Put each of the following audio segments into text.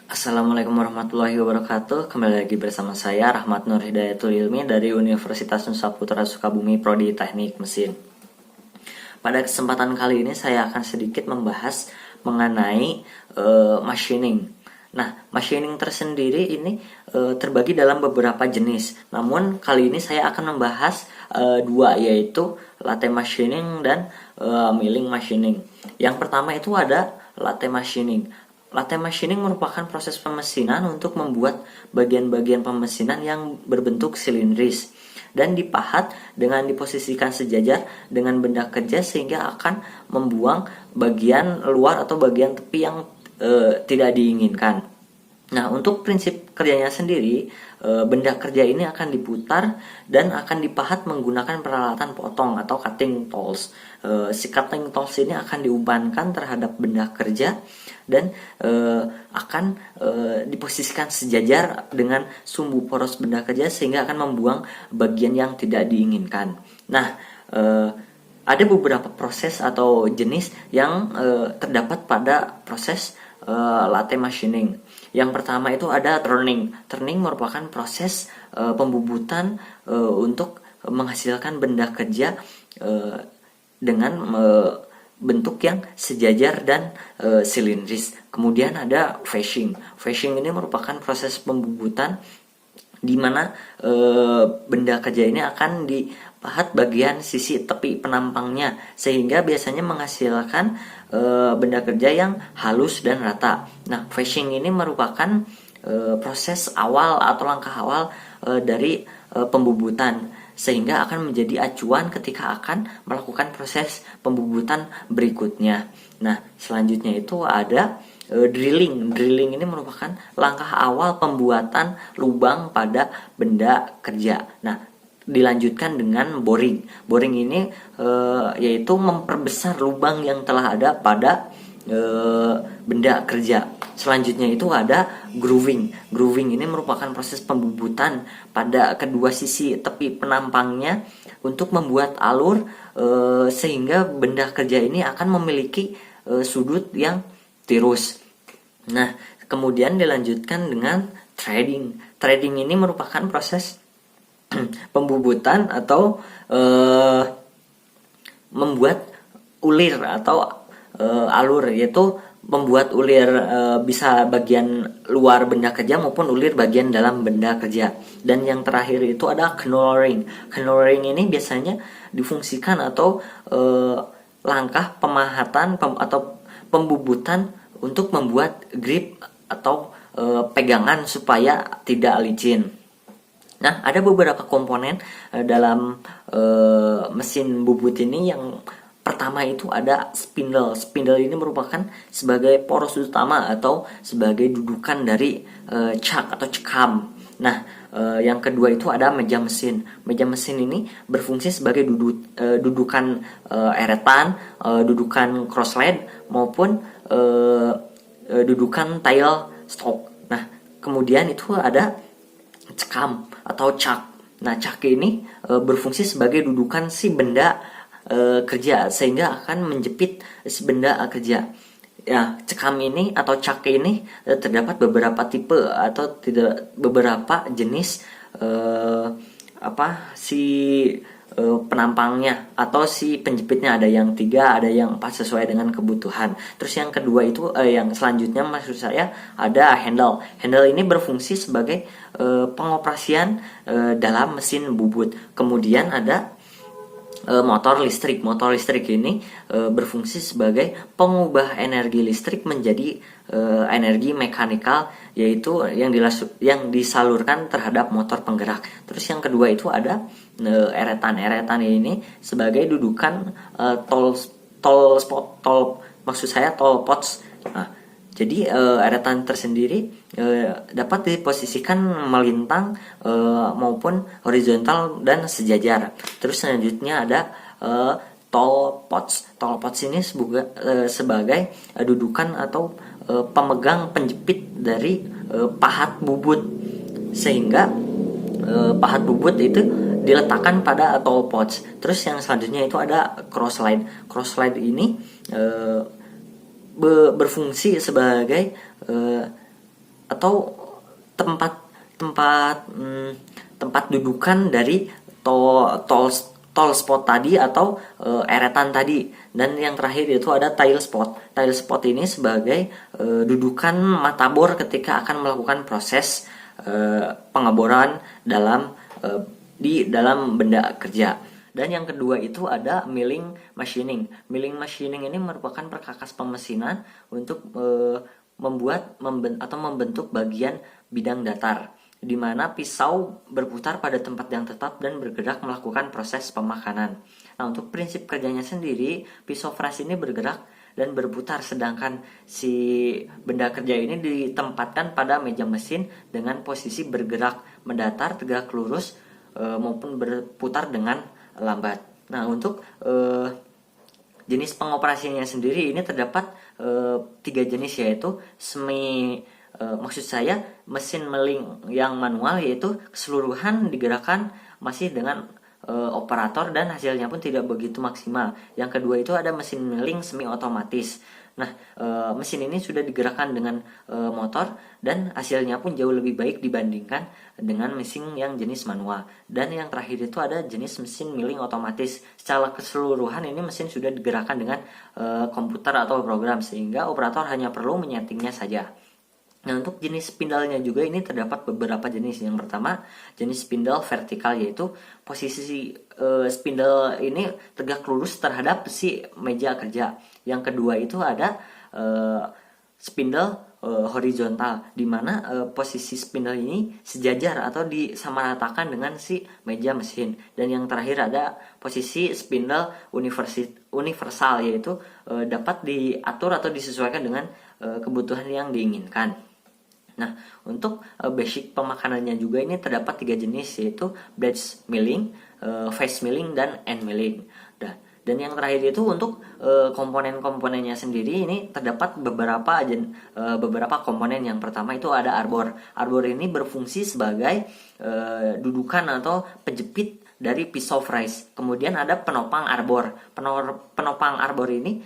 Assalamualaikum warahmatullahi wabarakatuh. Kembali lagi bersama saya Rahmat Nur Hidayatul Ilmi dari Universitas Nusa Putra Sukabumi Prodi Teknik Mesin. Pada kesempatan kali ini saya akan sedikit membahas mengenai machining. Nah, machining tersendiri ini terbagi dalam beberapa jenis. Namun kali ini saya akan membahas dua, yaitu latte machining dan milling machining. Yang pertama itu ada latte machining. Latte machining merupakan proses pemesinan untuk membuat bagian-bagian pemesinan yang berbentuk silindris dan dipahat dengan diposisikan sejajar dengan benda kerja sehingga akan membuang bagian luar atau bagian tepi yang tidak diinginkan. Nah, untuk prinsip kerjanya sendiri, benda kerja ini akan diputar dan akan dipahat menggunakan peralatan potong atau cutting tools. Si cutting tools ini akan diumpankan terhadap benda kerja dan akan diposisikan sejajar dengan sumbu poros benda kerja sehingga akan membuang bagian yang tidak diinginkan. Nah, ada beberapa proses atau jenis yang terdapat pada proses latte machining. Yang pertama itu ada turning. Turning merupakan proses pembubutan untuk menghasilkan benda kerja dengan bentuk yang sejajar dan silindris. Kemudian ada fashing. Fashing ini merupakan proses pembubutan di mana benda kerja ini akan dipahat bagian sisi tepi penampangnya sehingga biasanya menghasilkan benda kerja yang halus dan rata. Nah, fashing ini merupakan proses awal atau langkah awal dari pembubutan sehingga akan menjadi acuan ketika akan melakukan proses pembubutan berikutnya. Nah, selanjutnya itu ada drilling. Drilling ini merupakan langkah awal pembuatan lubang pada benda kerja. Nah, dilanjutkan dengan boring. Boring ini yaitu memperbesar lubang yang telah ada pada benda kerja. Selanjutnya itu ada grooving. Grooving ini merupakan proses pembubutan pada kedua sisi tepi penampangnya untuk membuat alur sehingga benda kerja ini akan memiliki sudut yang tirus. Nah, kemudian dilanjutkan dengan threading. Threading ini merupakan proses pembubutan atau membuat ulir atau alur, yaitu membuat ulir bisa bagian luar benda kerja maupun ulir bagian dalam benda kerja. Dan yang terakhir itu ada knurling. Knurling ini biasanya difungsikan atau langkah pemahatan atau pembubutan untuk membuat grip atau pegangan supaya tidak licin. Nah, ada beberapa komponen dalam mesin bubut ini. Yang pertama itu ada spindle. Spindle ini merupakan sebagai poros utama atau sebagai dudukan dari chuck atau cekam. Nah, yang kedua itu ada meja mesin. Meja mesin ini berfungsi sebagai dudukan eretan, dudukan crosslead maupun dudukan tail stroke. Nah, kemudian itu ada cekam atau chuck. Nah, chuck ini berfungsi sebagai dudukan si benda kerja sehingga akan menjepit si benda kerja. Ya, cekam ini atau chuck ini terdapat beberapa tipe atau beberapa jenis penampangnya atau si penjepitnya. Ada yang 3, ada yang 4 sesuai dengan kebutuhan. Terus yang kedua itu yang selanjutnya maksud saya ada handle. Handle ini berfungsi sebagai pengoperasian dalam mesin bubut. Kemudian ada motor listrik. Motor listrik ini berfungsi sebagai pengubah energi listrik menjadi energi mekanikal, yaitu yang disalurkan terhadap motor penggerak. Terus yang kedua itu ada eretan. Eretan ini sebagai dudukan toll pots. Nah, jadi eretan tersendiri dapat diposisikan melintang maupun horizontal dan sejajar. Terus selanjutnya ada toll pots. Toll pots ini sebagai dudukan atau pemegang penjepit dari pahat bubut, sehingga pahat bubut itu diletakkan pada toll pots. Terus yang selanjutnya itu ada crossslide. Crossslide ini berfungsi sebagai atau tempat tempat tempat dudukan dari tall spot tadi atau eretan tadi. Dan yang terakhir itu ada tail spot. Tail spot ini sebagai dudukan mata bor ketika akan melakukan proses pengeboran di dalam benda kerja. Dan yang kedua itu ada milling machining. Milling machining ini merupakan perkakas pemesinan untuk membentuk bagian bidang datar, di mana pisau berputar pada tempat yang tetap dan bergerak melakukan proses pemakanan. Nah, untuk prinsip kerjanya sendiri, pisau fresh ini bergerak dan berputar, sedangkan si benda kerja ini ditempatkan pada meja mesin dengan posisi bergerak mendatar, tegak lurus, maupun berputar dengan lambat. Nah, untuk jenis pengoperasiannya sendiri ini terdapat 3 jenis, yaitu maksud saya mesin milling yang manual, yaitu keseluruhan digerakkan masih dengan operator dan hasilnya pun tidak begitu maksimal. Yang kedua itu ada mesin milling semi otomatis. Nah, mesin ini sudah digerakkan dengan motor dan hasilnya pun jauh lebih baik dibandingkan dengan mesin yang jenis manual. Dan yang terakhir itu ada jenis mesin milling otomatis. Secara keseluruhan ini mesin sudah digerakkan dengan komputer atau program, sehingga operator hanya perlu menyetingnya saja. Nah, untuk jenis spindalnya juga ini terdapat beberapa jenis. Yang pertama, jenis spindle vertikal, yaitu posisi spindle ini tegak lurus terhadap si meja kerja. Yang kedua itu ada spindle horizontal, di mana posisi spindle ini sejajar atau disamaratakan dengan si meja mesin. Dan yang terakhir ada posisi spindle universal, yaitu dapat diatur atau disesuaikan dengan kebutuhan yang diinginkan. Nah, untuk basic pemakanannya juga ini terdapat 3 jenis, yaitu blade milling, face milling, dan end milling. Dan yang terakhir itu untuk komponen-komponennya sendiri ini terdapat beberapa komponen. Yang pertama itu ada arbor. Arbor ini berfungsi sebagai dudukan atau penjepit dari pisau fresh. Kemudian ada penopang arbor. Penopang arbor ini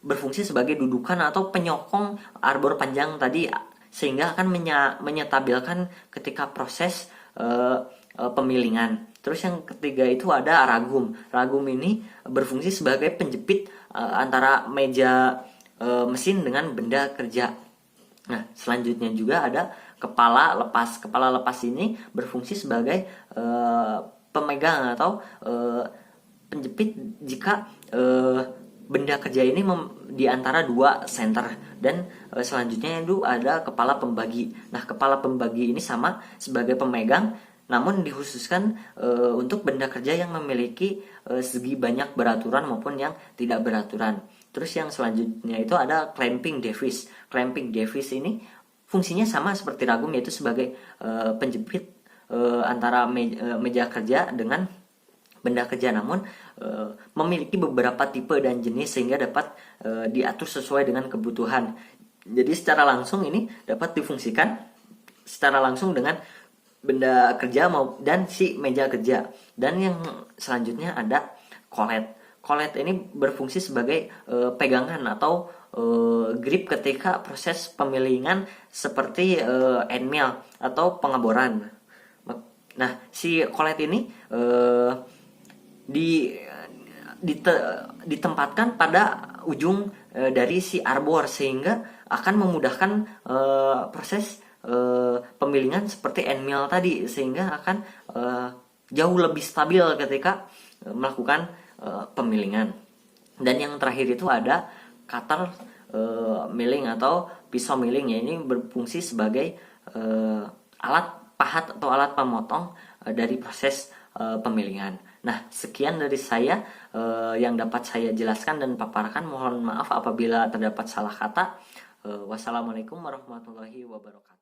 berfungsi sebagai dudukan atau penyokong arbor panjang tadi, sehingga akan menyetabilkan ketika proses pemilingan. Terus yang ketiga itu ada ragum. Ragum ini berfungsi sebagai penjepit antara meja mesin dengan benda kerja. Nah, selanjutnya juga ada kepala lepas. Kepala lepas ini berfungsi sebagai pemegang atau penjepit jika benda kerja ini di antara 2 center. Dan selanjutnya itu ada kepala pembagi. Nah, kepala pembagi ini sama sebagai pemegang, namun dikhususkan untuk benda kerja yang memiliki segi banyak beraturan maupun yang tidak beraturan. Terus yang selanjutnya itu ada clamping device. Clamping device ini fungsinya sama seperti ragum, yaitu sebagai penjepit antara meja kerja dengan benda kerja, namun memiliki beberapa tipe dan jenis sehingga dapat diatur sesuai dengan kebutuhan. Jadi secara langsung ini dapat difungsikan secara langsung dengan benda kerja dan si meja kerja. Dan yang selanjutnya ada collet. Collet ini berfungsi sebagai pegangan atau grip ketika proses pemilingan seperti end mill atau pengeboran. Nah, si collet ini ditempatkan pada ujung dari si arbor, sehingga akan memudahkan proses pemilingan seperti end mill tadi, sehingga akan jauh lebih stabil ketika melakukan pemilingan. Dan yang terakhir itu ada cutter milling atau pisau milling, ya, ini berfungsi sebagai alat pahat atau alat pemotong dari proses pemilingan. Nah, sekian dari saya yang dapat saya jelaskan dan paparkan. Mohon maaf apabila terdapat salah kata. Wassalamualaikum warahmatullahi wabarakatuh.